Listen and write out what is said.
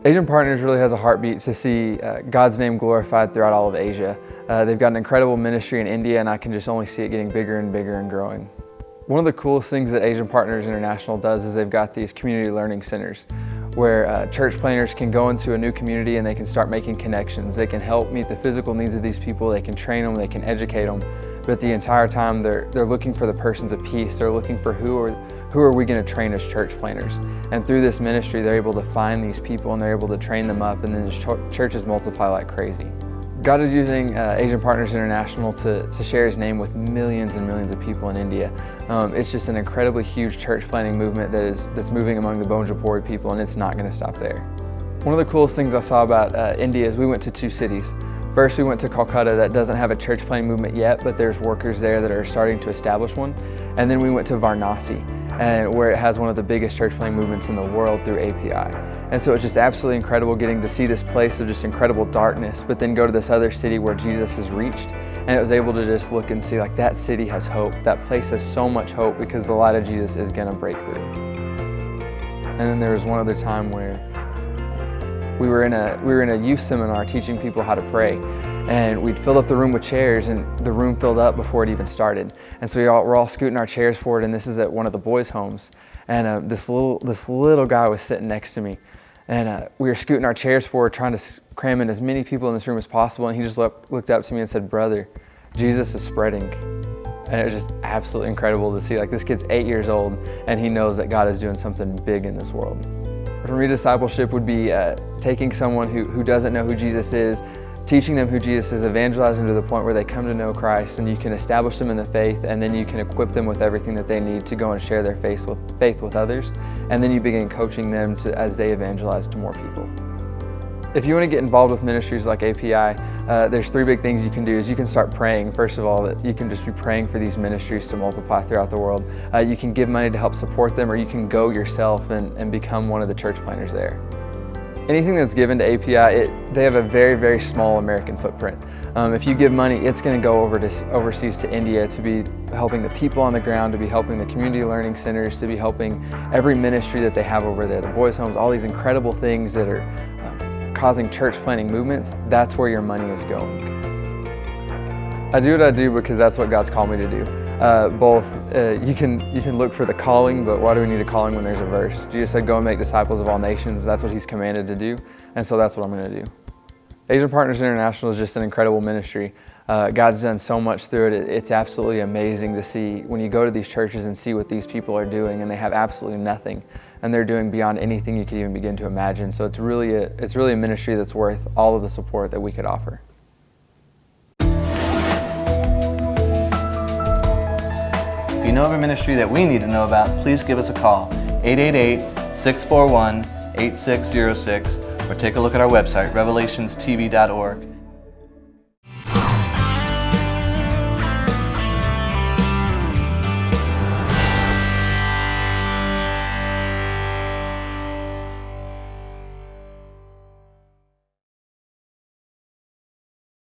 Asian Partners really has a heartbeat to see God's name glorified throughout all of Asia. They've got an incredible ministry in India, and I can just only see it getting bigger and bigger and growing. One of the coolest things that Asian Partners International does is they've got these community learning centers where church planners can go into a new community and they can start making connections. They can help meet the physical needs of these people, they can train them, they can educate them, but the entire time they're looking for the persons of peace. They're looking for who are we going to train as church planners. And through this ministry, they're able to find these people and they're able to train them up, and then churches multiply like crazy. God is using Asian Partners International to share His name with millions and millions of people in India. It's just an incredibly huge church planting movement that's moving among the Bhojpuri people, and it's not going to stop there. One of the coolest things I saw about India is we went to 2 cities. First, we went to Kolkata that doesn't have a church planting movement yet, but there's workers there that are starting to establish one. And then we went to Varanasi, where it has one of the biggest church planting movements in the world through API. And so it's just absolutely incredible getting to see this place of just incredible darkness, but then go to this other city where Jesus has reached. And it was able to just look and see like that city has hope. That place has so much hope because the light of Jesus is gonna break through. And then there was one other time where we were in a youth seminar teaching people how to pray, and we'd filled up the room with chairs, and the room filled up before it even started. And so we're all scooting our chairs forward, and this is at one of the boys' homes. And this little guy was sitting next to me, and we were scooting our chairs forward, trying to cram in as many people in this room as possible. And he just looked up to me and said, "Brother, Jesus is spreading." And it was just absolutely incredible to see. Like, this kid's 8 years old, and he knows that God is doing something big in this world. For me, discipleship would be taking someone who doesn't know who Jesus is, teaching them who Jesus is, evangelizing to the point where they come to know Christ, and you can establish them in the faith, and then you can equip them with everything that they need to go and share their faith with others, and then you begin coaching them as they evangelize to more people. If you want to get involved with ministries like API, there's 3 big things you can do. Is you can start praying. First of all, that you can just be praying for these ministries to multiply throughout the world. You can give money to help support them, or you can go yourself and become one of the church planners there. Anything that's given to API, they have a very, very small American footprint. If you give money, it's going to go overseas to India to be helping the people on the ground, to be helping the community learning centers, to be helping every ministry that they have over there, the boys' homes, all these incredible things that are causing church planting movements. That's where your money is going. I do what I do because that's what God's called me to do. You can look for the calling, but why do we need a calling when there's a verse? Jesus said, "Go and make disciples of all nations." That's what He's commanded to do, and so that's what I'm going to do. Asian Partners International is just an incredible ministry. God's done so much through it. It's absolutely amazing to see when you go to these churches and see what these people are doing, and they have absolutely nothing, and they're doing beyond anything you could even begin to imagine. So it's really a ministry that's worth all of the support that we could offer. If you know of a ministry that we need to know about, please give us a call, 888-641-8606, or take a look at our website, revelationstv.org.